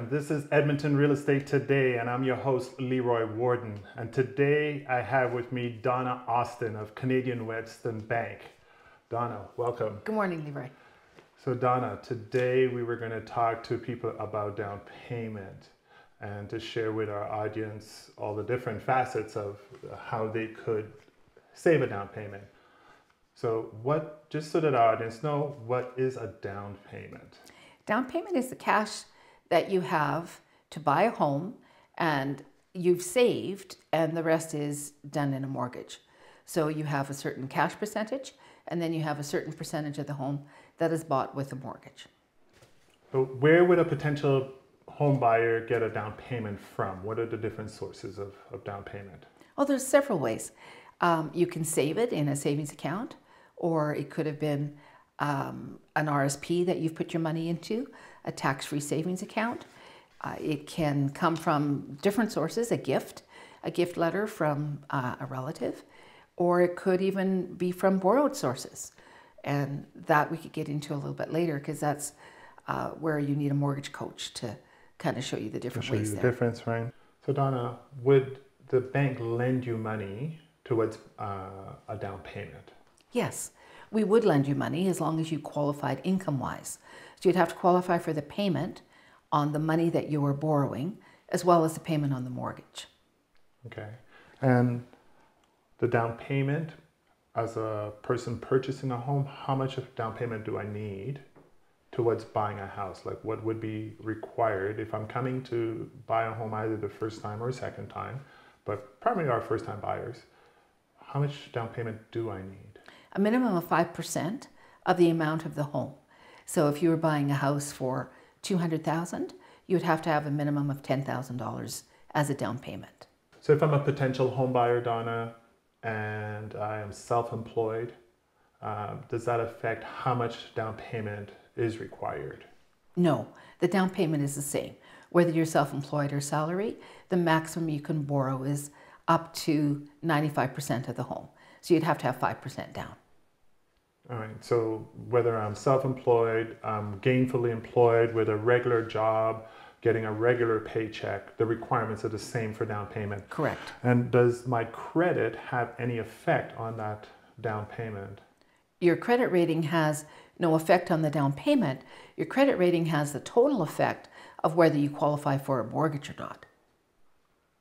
everyone. This is Edmonton Real Estate Today, and I'm your host, Leroy Warden. And today I have with me Donna Austin of Canadian Western Bank. Donna, welcome. Good morning, Leroy. So Donna, today we were going to talk to people about down payment and to share with our audience all the different facets of how they could save a down payment. So just so that our audience know, what is a down payment? Down payment is the cash that you have to buy a home and you've saved, and the rest is done in a mortgage. So you have a certain cash percentage, and then you have a certain percentage of the home that is bought with a mortgage. So where would a potential home buyer get a down payment from? What are the different sources of down payment? Well, there's several ways. You can save it in a savings account, or it could have been an RSP that you've put your money into, a tax-free savings account. It can come from different sources, a gift letter from a relative, or it could even be from borrowed sources. And that we could get into a little bit later, because that's where you need a mortgage coach to kind of show you the different ways there. The difference, right? So Donna, would the bank lend you money towards a down payment? Yes, we would lend you money as long as you qualified income-wise. So you'd have to qualify for the payment on the money that you were borrowing, as well as the payment on the mortgage. Okay. And the down payment, as a person purchasing a home, how much of down payment do I need towards buying a house? Like, what would be required if I'm coming to buy a home either the first time or second time, but primarily our first time buyers? How much down payment do I need? A minimum of 5% of the amount of the home. So if you were buying a house for $200,000, you would have to have a minimum of $10,000 as a down payment. So if I'm a potential home buyer, Donna, and I am self-employed, does that affect how much down payment is required? No, the down payment is the same. Whether you're self-employed or salary, the maximum you can borrow is up to 95% of the home. So you'd have to have 5% down. All right, so whether I'm self-employed, gainfully employed with a regular job, getting a regular paycheck, the requirements are the same for down payment. Correct. And does my credit have any effect on that down payment? Your credit rating has no effect on the down payment. Your credit rating has the total effect of whether you qualify for a mortgage or not.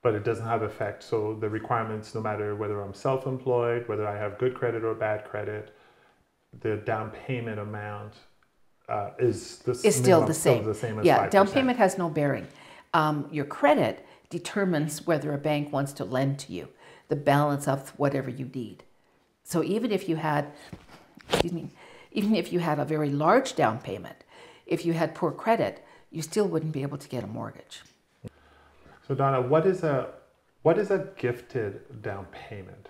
But it doesn't have effect, so the requirements, no matter whether I'm self-employed, whether I have good credit or bad credit, the down payment amount is still the same. As yeah, 5%. Down payment has no bearing. Your credit determines whether a bank wants to lend to you, the balance of whatever you need. So even if you had, even if you had a very large down payment, if you had poor credit, you still wouldn't be able to get a mortgage. So Donna, what is a gifted down payment?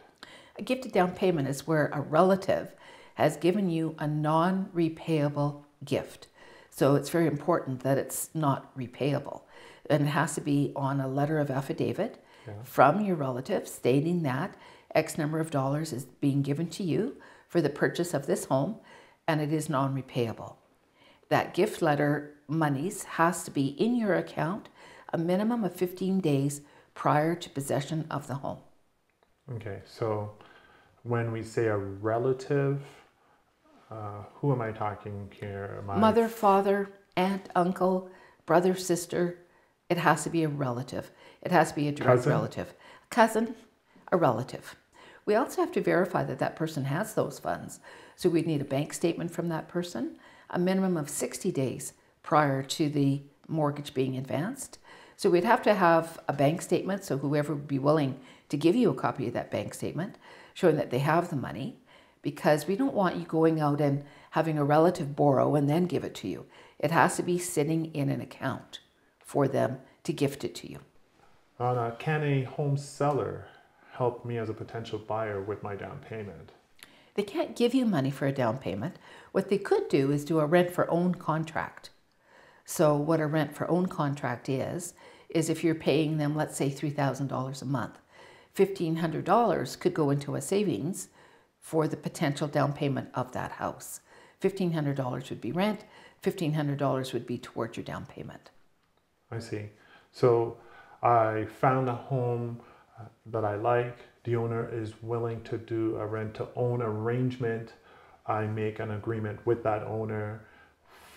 A gifted down payment is where a relative has given you a non-repayable gift. So it's very important that it's not repayable. And it has to be on a letter of affidavit from your relative stating that X number of dollars is being given to you for the purchase of this home, and it is non-repayable. That gift letter monies has to be in your account a minimum of 15 days prior to possession of the home. Okay, so when we say a relative, who am I talking here? Mother, father, aunt, uncle, brother, sister. It has to be a relative. It has to be a direct relative. Cousin, a relative. We also have to verify that that person has those funds. So we'd need a bank statement from that person, a minimum of 60 days prior to the mortgage being advanced. So we'd have to have a bank statement, so whoever would be willing to give you a copy of that bank statement, showing that they have the money, because we don't want you going out and having a relative borrow and then give it to you. It has to be sitting in an account for them to gift it to you. Can a home seller help me as a potential buyer with my down payment? They can't give you money for a down payment. What they could do is do a rent-for-own contract. So what a rent-for-own contract is if you're paying them, let's say, $3,000 a month, $1,500 could go into a savings for the potential down payment of that house. $1,500 would be rent, $1,500 would be towards your down payment. I see. So I found a home that I like. The owner is willing to do a rent-to-own arrangement. I make an agreement with that owner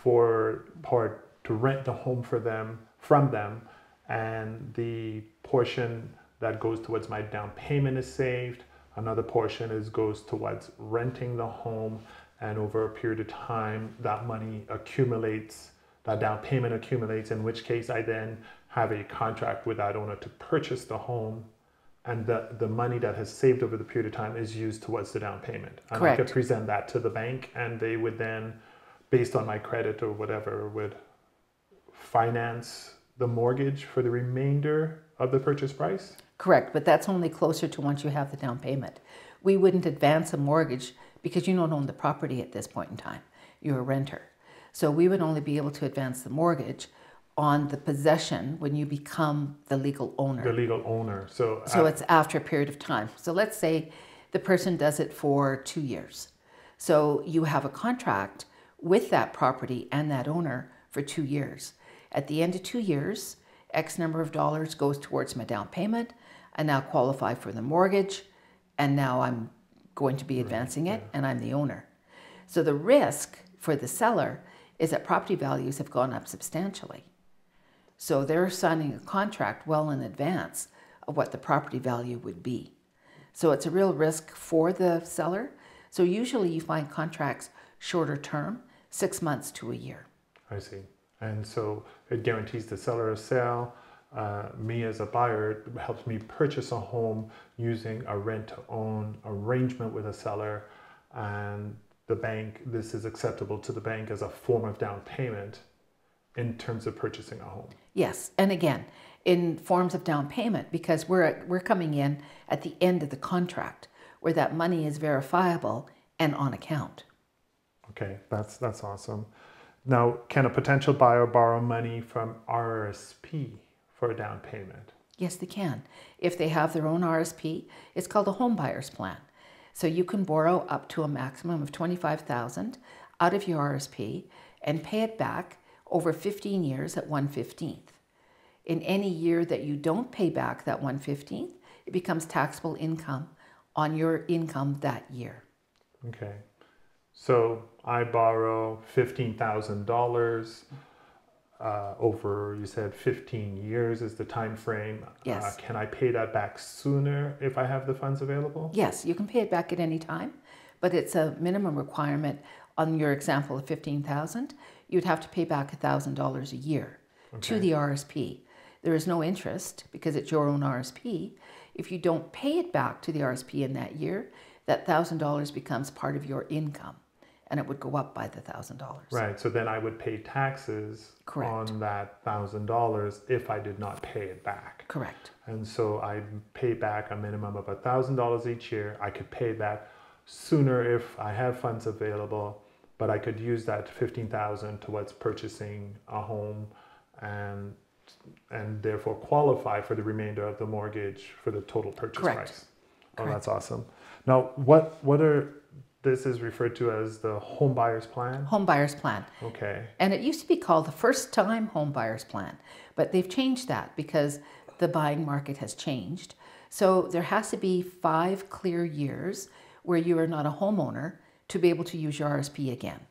for part to rent the home from them, and the portion that goes towards my down payment is saved. Another portion goes towards renting the home, and over a period of time, that money accumulates. That down payment accumulates. In which case, I then have a contract with that owner to purchase the home, and the money that has saved over the period of time is used towards the down payment. And Correct. I could present that to the bank, and they would then, based on my credit or whatever, would finance the mortgage for the remainder of the purchase price? Correct, but that's only closer to once you have the down payment. We wouldn't advance a mortgage because you don't own the property at this point in time. You're a renter. So we would only be able to advance the mortgage on the possession when you become the legal owner. The legal owner. So it's after a period of time. So let's say the person does it for 2 years. So you have a contract with that property and that owner for 2 years. At the end of 2 years, X number of dollars goes towards my down payment. I now qualify for the mortgage, and now I'm going to be advancing it, and I'm the owner. So the risk for the seller is that property values have gone up substantially. So they're signing a contract well in advance of what the property value would be. So it's a real risk for the seller. So usually you find contracts shorter term, 6 months to a year. I see. And so it guarantees the seller a sale. Me as a buyer, it helps me purchase a home using a rent-to-own arrangement with a seller, and the bank, this is acceptable to the bank as a form of down payment in terms of purchasing a home. Yes, and again, in forms of down payment, because we're coming in at the end of the contract where that money is verifiable and on account. Okay, that's awesome. Now, can a potential buyer borrow money from RRSP for a down payment? Yes, they can. If they have their own RSP, it's called a home buyer's plan. So you can borrow up to a maximum of $25,000 out of your RSP and pay it back over 15 years at 1/15th. In any year that you don't pay back that 1/15th, it becomes taxable income on your income that year. Okay. So I borrow $15,000 over, you said 15 years is the time frame. Yes. Can I pay that back sooner if I have the funds available? Yes, you can pay it back at any time, but it's a minimum requirement. On your example of 15,000, you'd have to pay back $1,000 a year to the RSP. There is no interest because it's your own RSP. If you don't pay it back to the RSP in that year, that $1,000 becomes part of your income, and it would go up by the $1,000. Right, so then I would pay taxes Correct. on that $1,000 if I did not pay it back. Correct. And so I pay back a minimum of $1,000 each year. I could pay that sooner if I have funds available, but I could use that $15,000 towards purchasing a home and therefore qualify for the remainder of the mortgage for the total purchase Correct. price. Oh, Correct. that's awesome. Now, this is referred to as the home buyer's plan? Home buyer's plan. Okay. And it used to be called the first time home buyer's plan, but they've changed that because the buying market has changed. So there has to be 5 clear years where you are not a homeowner to be able to use your RSP again.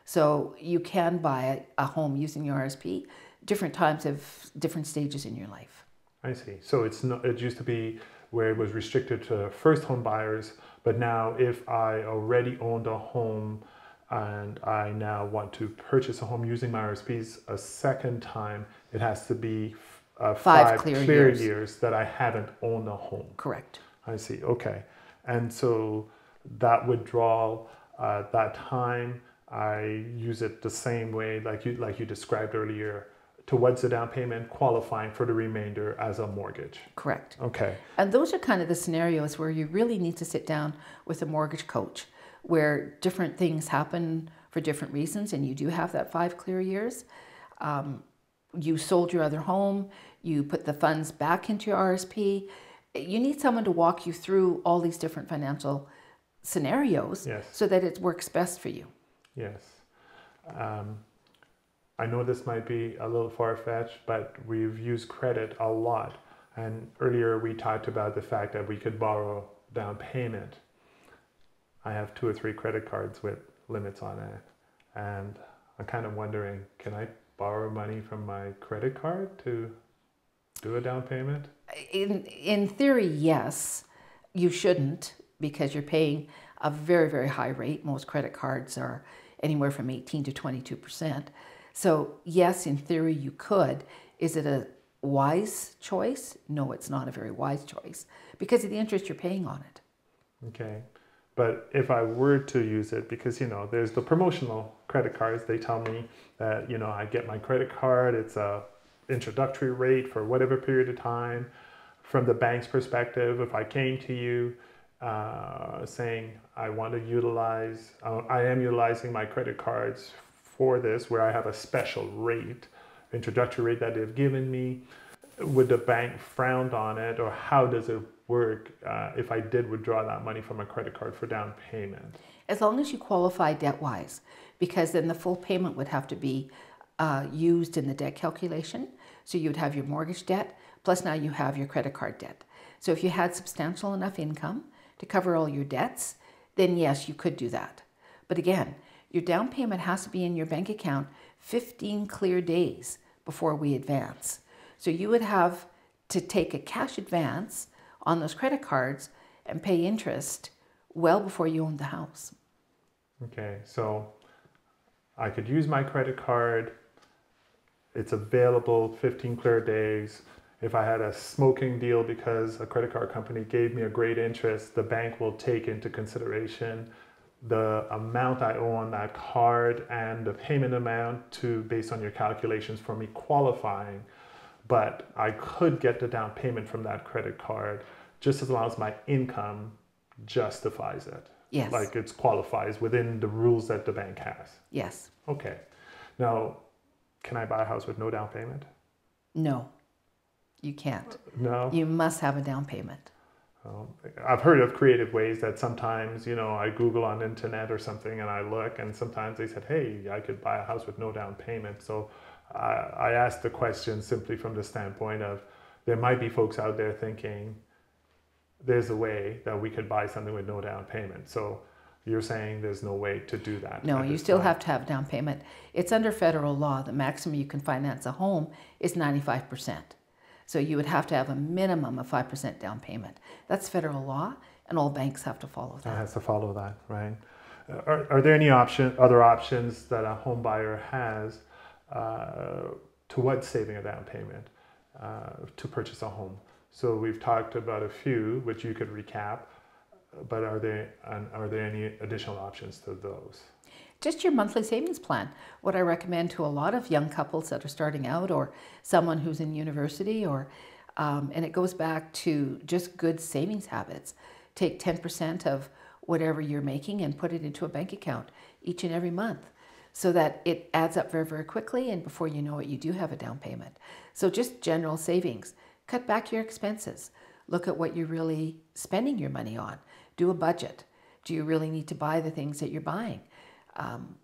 So you can buy a home using your RSP different times of different stages in your life. I see. So it used to be where it was restricted to first home buyers, but now if I already owned a home and I now want to purchase a home using my RSPs a second time, it has to be 5 clear years that I haven't owned a home. Correct. I see. Okay. And so that withdrawal, that time, I use it the same way like you described earlier, towards the down payment, qualifying for the remainder as a mortgage. Correct. Okay. And those are kind of the scenarios where you really need to sit down with a mortgage coach, where different things happen for different reasons, and you do have that 5 clear years. You sold your other home, you put the funds back into your RSP. You need someone to walk you through all these different financial scenarios. Yes. So that it works best for you. Yes. I know this might be a little far-fetched, but we've used credit a lot. And earlier we talked about the fact that we could borrow down payment. I have 2 or 3 credit cards with limits on it. And I'm kind of wondering, can I borrow money from my credit card to do a down payment? In theory, yes. You shouldn't, because you're paying a very, very high rate. Most credit cards are anywhere from 18 to 22%. So yes, in theory you could. Is it a wise choice? No, it's not a very wise choice because of the interest you're paying on it. Okay. But if I were to use it, because, there's the promotional credit cards, they tell me that, I get my credit card, it's a introductory rate for whatever period of time. From the bank's perspective, if I came to you saying I want to utilize, I am utilizing my credit cards for this, where I have a special rate, introductory rate that they've given me, would the bank frown on it, or how does it work if I did withdraw that money from a credit card for down payment? As long as you qualify debt-wise, because then the full payment would have to be used in the debt calculation. So you'd have your mortgage debt, plus now you have your credit card debt. So if you had substantial enough income to cover all your debts, then yes, you could do that. But again, your down payment has to be in your bank account 15 clear days before we advance. So you would have to take a cash advance on those credit cards and pay interest well before you own the house. Okay, so I could use my credit card. It's available 15 clear days. If I had a smoking deal because a credit card company gave me a great interest, the bank will take into consideration the amount I owe on that card and the payment amount based on your calculations for me qualifying. But I could get the down payment from that credit card just as long as my income justifies it. Yes. Like it qualifies within the rules that the bank has. Yes. Okay. Now, can I buy a house with no down payment? No, you can't. No? You must have a down payment. I've heard of creative ways that sometimes, I Google on the internet or something and I look, and sometimes they said, hey, I could buy a house with no down payment. So I asked the question simply from the standpoint of there might be folks out there thinking there's a way that we could buy something with no down payment. So you're saying there's no way to do that? No, you still have to have a down payment. It's under federal law. The maximum you can finance a home is 95%. So you would have to have a minimum of 5% down payment. That's federal law, and all banks have to follow that. It has to follow that, right? Are there any other options that a home buyer has towards saving a down payment to purchase a home? So we've talked about a few, which you could recap, but are there any additional options to those? Just your monthly savings plan. What I recommend to a lot of young couples that are starting out, or someone who's in university, and it goes back to just good savings habits. Take 10% of whatever you're making and put it into a bank account each and every month, so that it adds up very, very quickly, and before you know it, you do have a down payment. So just general savings. Cut back your expenses. Look at what you're really spending your money on. Do a budget. Do you really need to buy the things that you're buying?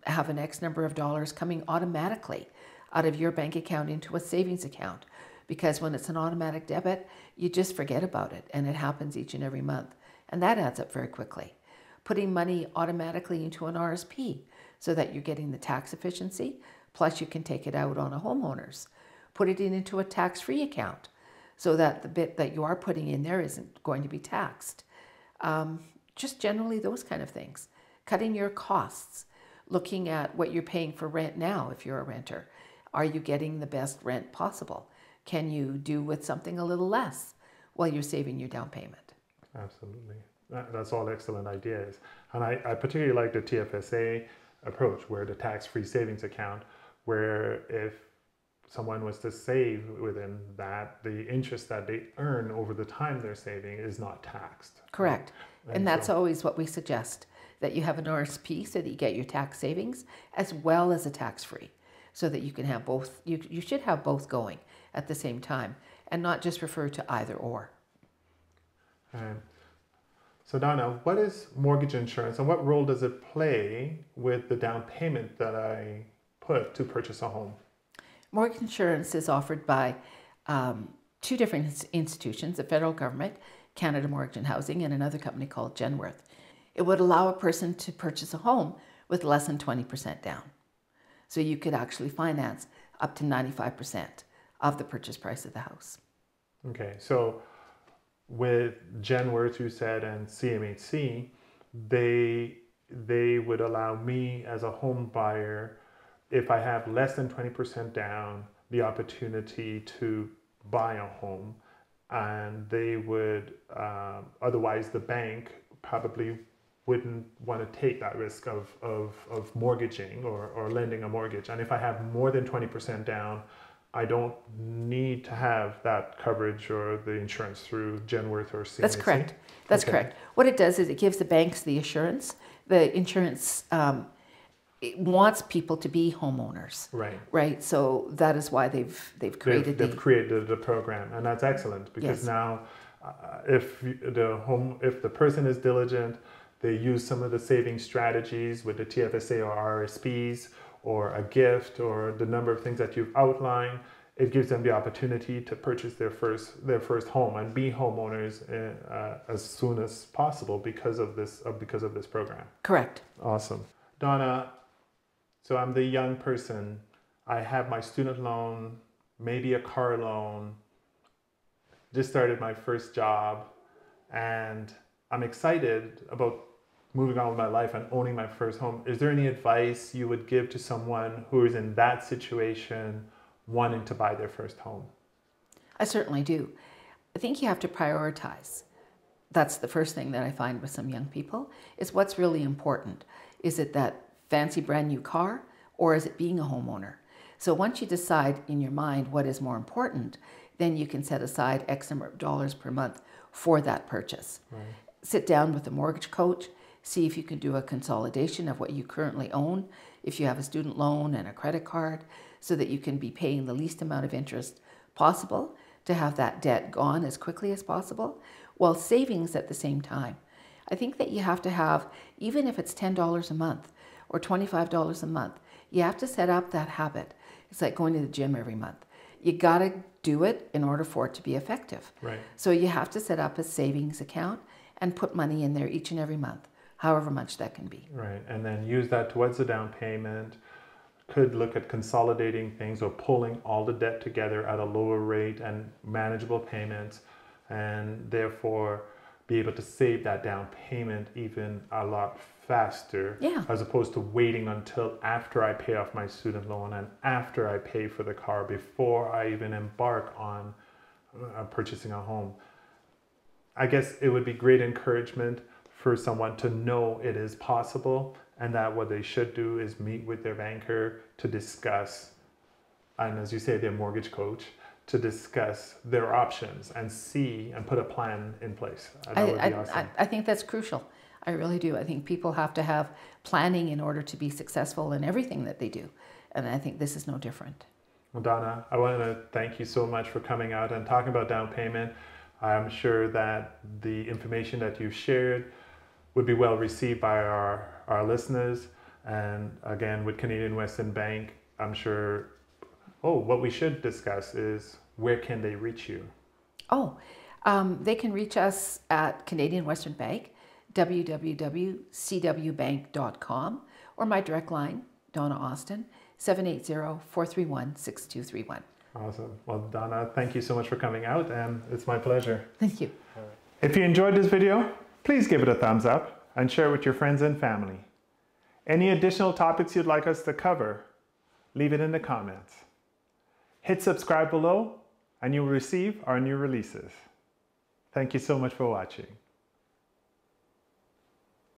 Have an X number of dollars coming automatically out of your bank account into a savings account, because when it's an automatic debit, you just forget about it, and it happens each and every month, and that adds up very quickly. Putting money automatically into an RSP so that you're getting the tax efficiency, plus you can take it out on a homeowner's. Put it into a tax-free account so that the bit that you are putting in there isn't going to be taxed. Just generally those kind of things. Cutting your costs. Looking at what you're paying for rent now if you're a renter. Are you getting the best rent possible? Can you do with something a little less while you're saving your down payment? Absolutely. That's all excellent ideas. And I particularly like the TFSA approach, where the tax-free savings account, where if someone was to save within that, the interest that they earn over the time they're saving is not taxed. Correct. And that's always what we suggest, that you have an RSP so that you get your tax savings as well as a tax-free, so that you can have both. You should have both going at the same time and not just refer to either or. So Donna, what is mortgage insurance and what role does it play with the down payment that I put to purchase a home? Mortgage insurance is offered by two different institutions, the federal government, Canada Mortgage and Housing, and another company called Genworth. It would allow a person to purchase a home with less than 20% down. So you could actually finance up to 95% of the purchase price of the house. Okay, so with Genworth, you said, and CMHC, they would allow me as a home buyer, if I have less than 20% down, the opportunity to buy a home, and they would, otherwise the bank probably wouldn't want to take that risk of mortgaging or lending a mortgage. And if I have more than 20% down, I don't need to have that coverage or the insurance through Genworth or CMHC. That's correct. That's correct. What it does is it gives the banks the assurance. The insurance it wants people to be homeowners. Right. Right. So that is why they've created created the program, and that's excellent because now, if the person is diligent, they use some of the saving strategies with the TFSA or RSPs or a gift or the number of things that you've outlined. It gives them the opportunity to purchase their first home and be homeowners as soon as possible because of this program. Correct. Awesome. Donna, so I'm the young person. I have my student loan, maybe a car loan, just started my first job, and I'm excited about moving on with my life and owning my first home. Is there any advice you would give to someone who is in that situation, wanting to buy their first home? I certainly do. I think you have to prioritize. That's the first thing that I find with some young people, is what's really important. Is it that fancy brand new car, or is it being a homeowner? So once you decide in your mind what is more important, then you can set aside X number of dollars per month for that purchase. Right. Sit down with a mortgage coach, see if you can do a consolidation of what you currently own, if you have a student loan and a credit card, so that you can be paying the least amount of interest possible to have that debt gone as quickly as possible, while savings at the same time. I think that you have to have, even if it's $10 a month or $25 a month, you have to set up that habit. It's like going to the gym every month. You got to do it in order for it to be effective. Right. So you have to set up a savings account and put money in there each and every month, however much that can be. Right, and then use that towards the down payment. Could look at consolidating things or pulling all the debt together at a lower rate and manageable payments, and therefore be able to save that down payment even a lot faster, as opposed to waiting until after I pay off my student loan and after I pay for the car before I even embark on purchasing a home. I guess it would be great encouragement for someone to know it is possible, and that what they should do is meet with their banker to discuss, and as you say, their mortgage coach, to discuss their options and see and put a plan in place. That would be awesome. I think that's crucial. I really do. I think people have to have planning in order to be successful in everything that they do. And I think this is no different. Well, Donna, I want to thank you so much for coming out and talking about down payment. I'm sure that the information that you've shared would be well received by our listeners. And again, with Canadian Western Bank, I'm sure, what we should discuss is where can they reach you? They can reach us at Canadian Western Bank, www.cwbank.com, or my direct line, Donna Austin, 780-431-6231. Awesome. Well, Donna, thank you so much for coming out, and it's my pleasure. Thank you. If you enjoyed this video, please give it a thumbs up and share it with your friends and family. Any additional topics you'd like us to cover, leave it in the comments. Hit subscribe below and you'll receive our new releases. Thank you so much for watching.